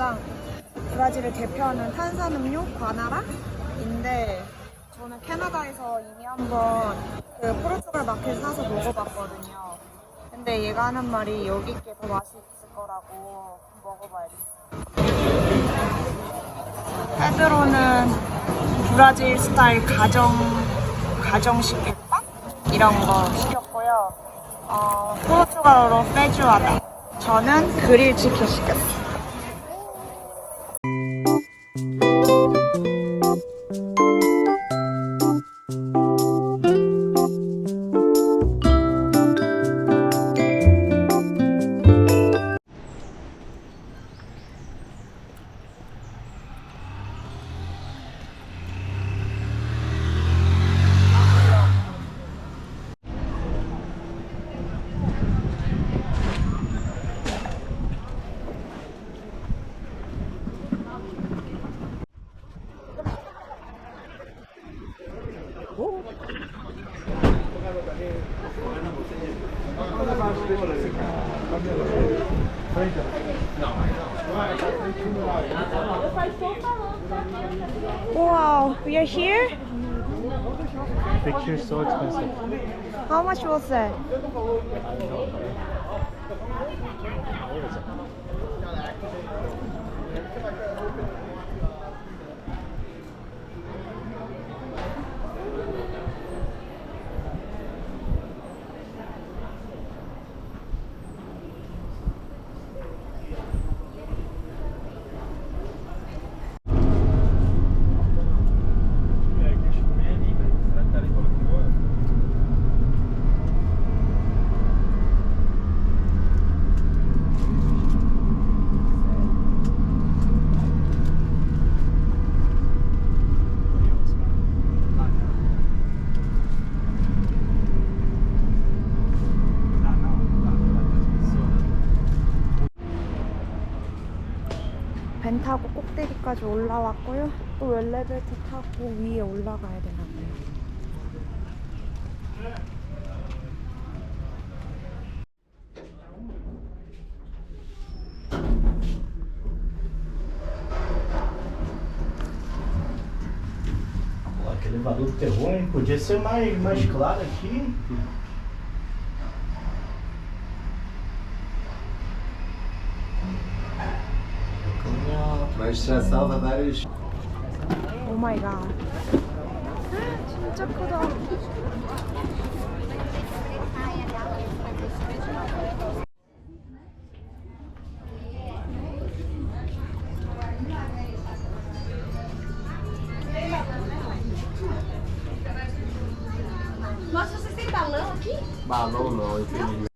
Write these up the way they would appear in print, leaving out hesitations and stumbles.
여기가 브라질을 대표하는 탄산음료 과나라인데 저는 캐나다에서 이미 한번 그 포르투갈 마켓 사서 먹어봤거든요. 근데 얘가 하는 말이 여기 게 더 맛이 있을 거라고 먹어봐야겠어요. 페드로는 브라질 스타일 가정식 햇밥 이런 거 시켰고요. 포르투갈어로 페주아다. 저는 그릴 치킨 시켰어요. Wow, we are here? Picture's so expensive. How much was it? 벤 타고 꼭대기까지 올라왔고요. 또 엘리베이터 타고 위에 올라가야 되나 봐요. Aquele elevador do terror, hein? Podia ser mais claro aqui. Mas já salva vários. 오 마이 갓. 진짜 크다. Nossa, vocês têm balão aqui? Balão não, infelizmente.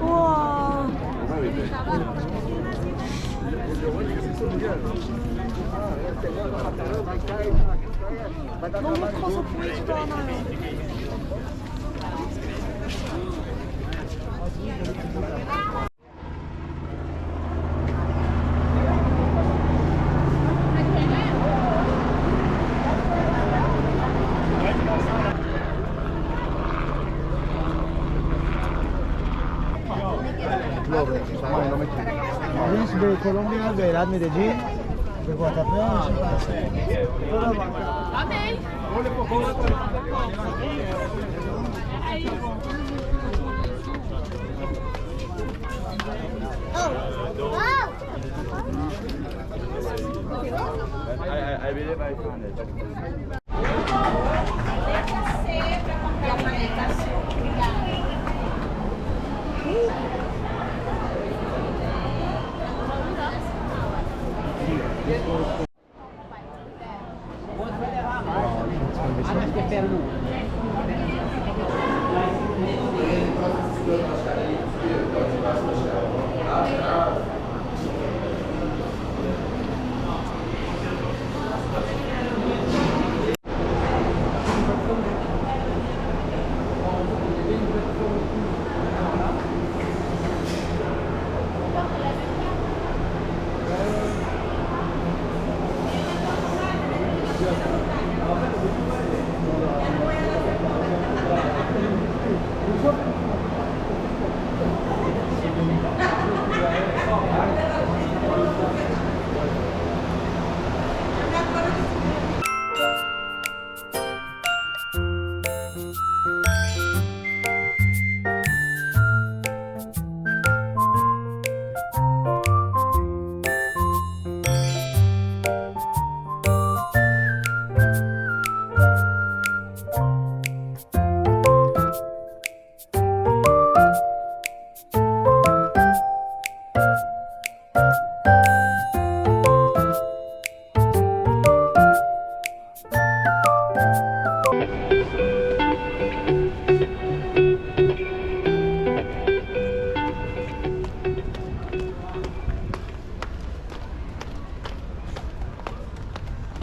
우와. 너무 커서 보이지도 않아요. Luis de Colombia, de Edad Medellín, de Guatapé. I believe I found it.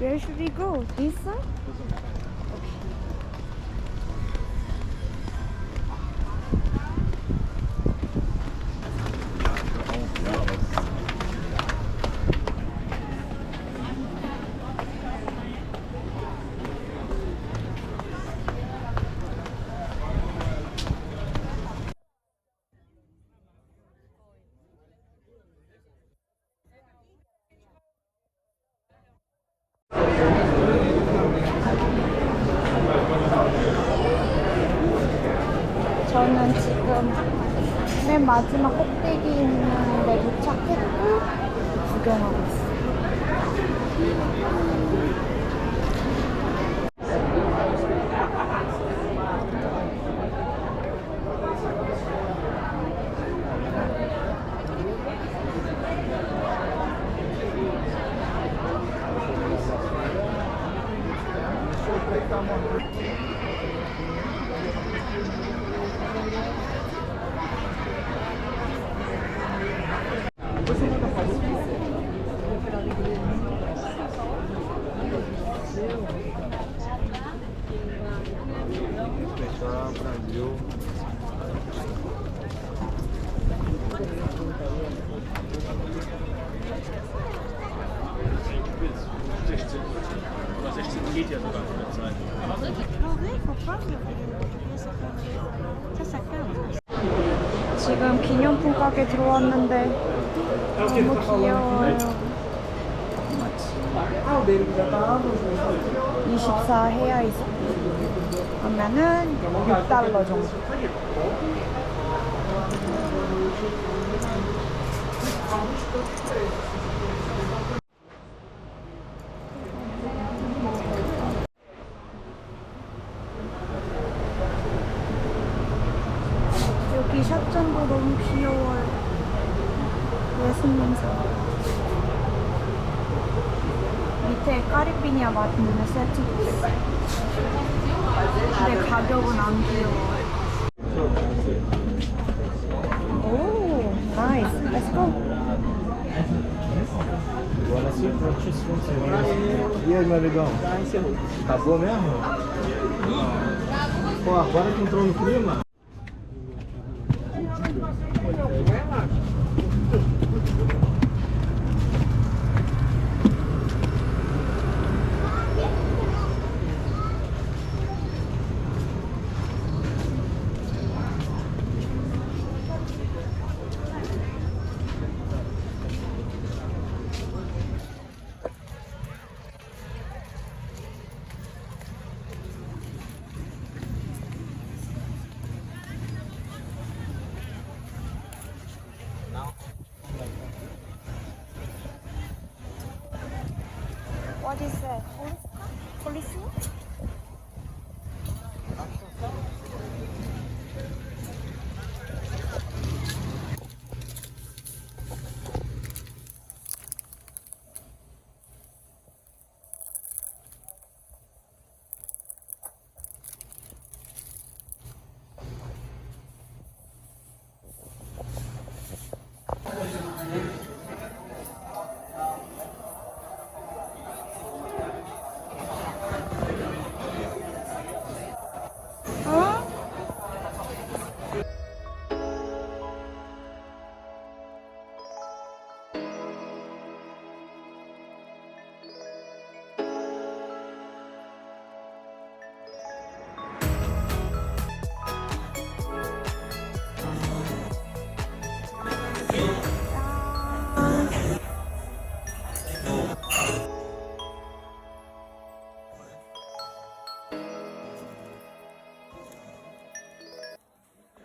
Where should we go? This side? 저는 지금 맨 마지막 꼭대기 있는 데 도착했고 구경하고 있어요. Geht ja sogar mit der Zeit. 지금 기념품 가게 들어왔는데 너무 귀여워요. 24 해야 있어. 그러면은 6달러 정도. 여기 샷전도 너무 귀여워요. 예술민사. 밑에 까리비니아 맛있는 세트도 있어. 근데 가격은 안 귀여워요. 오, 나이스. Let's go. E aí, meu amigão? Acabou mesmo? Pô, agora que entrou no clima. What is that? Police?